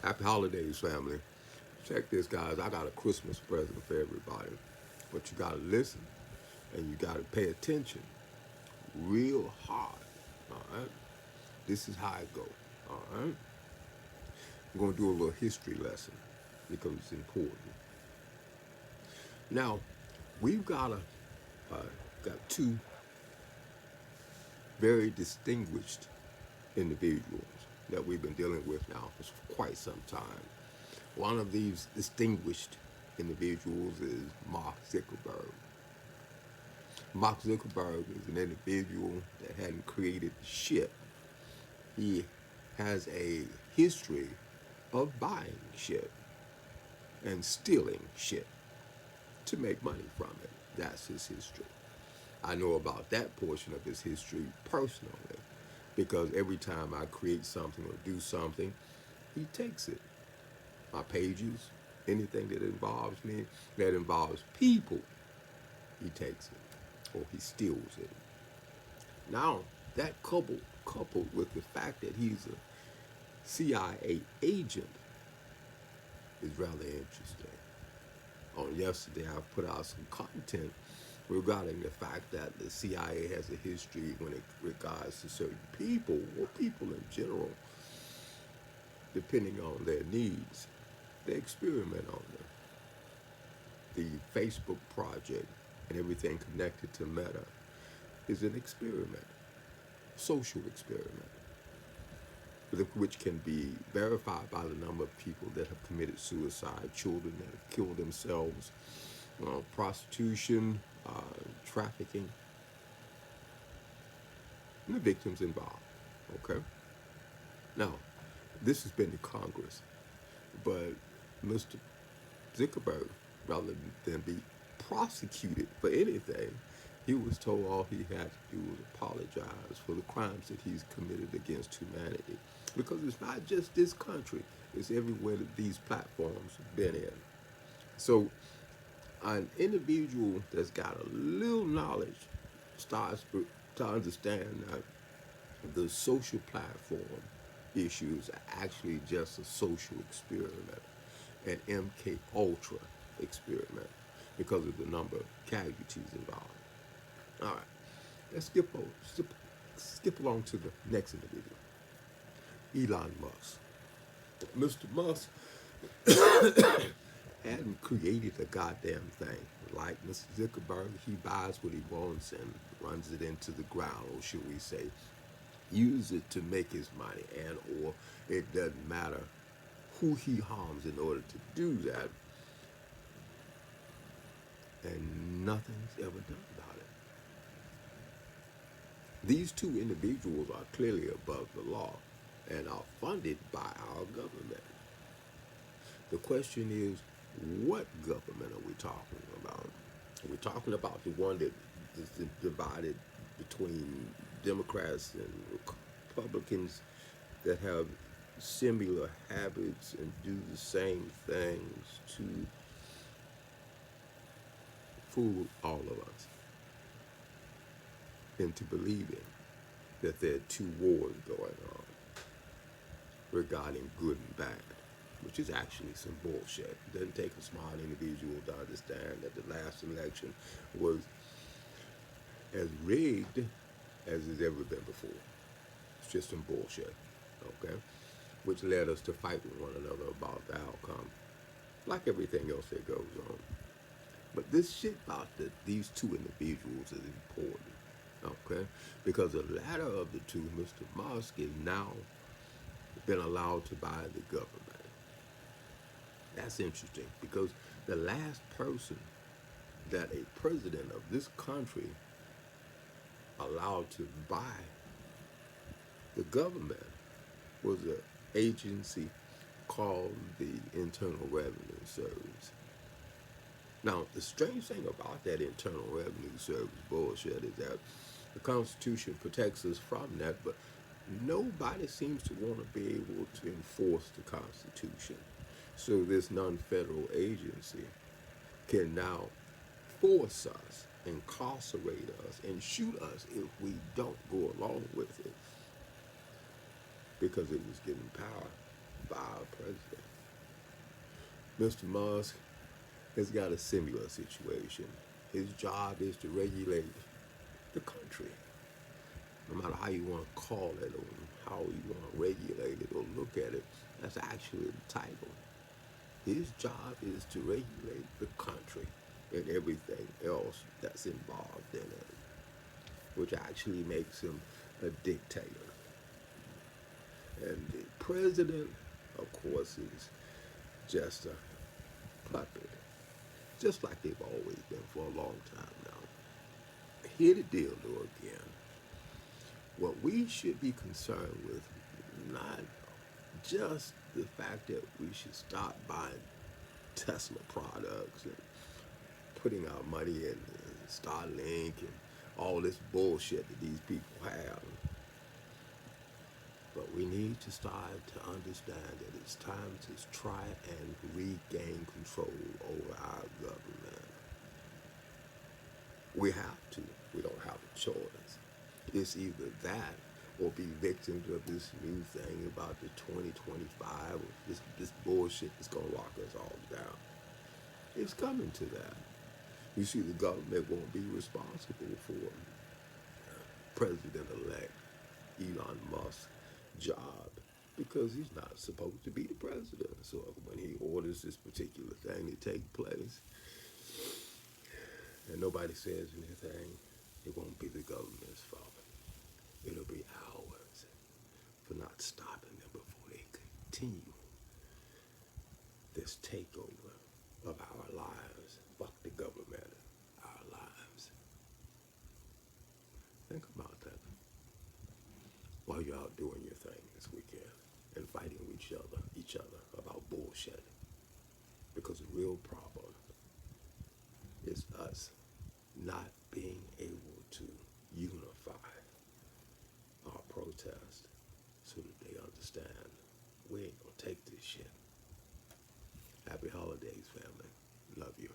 Happy holidays, family. Check this, guys. I got a Christmas present for everybody. But you got to listen and you got to pay attention real hard. All right? This is how it go. All right? I'm going to do a little history lesson because it's important. Now, we've uh, got two very distinguished individuals that we've been dealing with now for quite some time. One of these distinguished individuals is Mark Zuckerberg. Mark Zuckerberg is an individual that hadn't created shit. He has a history of buying shit and stealing shit to make money from it. That's his history. I know about that portion of his history personally because every time I create something or do something, he takes it. My pages, anything that involves me, that involves people, he takes it or he steals it. Now, that coupled with the fact that he's a CIA agent is rather interesting. On yesterday, I put out some content regarding the fact that the CIA has a history when it regards to certain people or people in general, depending on their needs. They experiment on them. The Facebook project and everything connected to Meta is an experiment, social experiment, which can be verified by the number of people that have committed suicide, children that have killed themselves, prostitution, trafficking, and the victims involved. Okay? Now, this has been to Congress, but Mr. Zuckerberg, rather than be prosecuted for anything, he was told all he had to do was apologize for the crimes that he's committed against humanity. Because it's not just this country, it's everywhere that these platforms have been in. So an individual that's got a little knowledge starts to understand that the social platform issues are actually just a social experiment, an MK Ultra experiment, because of the number of casualties involved. All right, let's skip along to the next individual, Elon Musk. Mr. Musk hadn't created a goddamn thing. Like Mr. Zuckerberg, he buys what he wants and runs it into the ground, or should we say, use it to make his money, and or it doesn't matter who he harms in order to do that, and nothing's ever done about it. These two individuals are clearly above the law and are funded by our government. The question is, what government are we talking about? Are we talking about the one that is divided between Democrats and Republicans that have similar habits and do the same things to fool all of us into believing that there are two wars going on regarding good and bad, which is actually some bullshit. It doesn't take a smart individual to understand that the last election was as rigged as it's ever been before. It's just some bullshit, okay? Which led us to fight with one another about the outcome, like everything else that goes on. But this shit about these two individuals is important, okay? Because the latter of the two, Mr. Musk, is now been allowed to buy the government. That's interesting because the last person that a president of this country allowed to buy the government was an agency called the Internal Revenue Service. Now, the strange thing about that Internal Revenue Service bullshit is that the Constitution protects us from that, but nobody seems to want to be able to enforce the Constitution. So this non-federal agency can now force us, incarcerate us, and shoot us if we don't go along with it because it was given power by our president. Mr. Musk has got a similar situation. His job is to regulate the country, no matter how you want to call it or how you want to regulate it or look at it. That's actually the title. His job is to regulate the country and everything else that's involved in it, which actually makes him a dictator. And the president, of course, is just a puppet, just like they've always been for a long time now. Here the deal, though, again. What we should be concerned with, not just the fact that we should stop buying Tesla products and putting our money in Starlink and all this bullshit that these people have. But we need to start to understand that it's time to try and regain control over our government. We have to. We don't have a choice. It's either that or be victims of this new thing about the 2025, or this bullshit that's going to lock us all down. It's coming to that. You see, the government won't be responsible for President-elect Elon Musk's job because he's not supposed to be the president. So when he orders this particular thing to take place and nobody says anything, it won't be the government's fault. It'll be ours for not stopping them before they continue this takeover of our lives. Fuck the government, our lives. Think about that while you're out doing your thing this weekend and fighting with each other about bullshit. Because the real problem is us not being able to unify our protest so that they understand we ain't gonna take this shit. Happy holidays, family. Love you.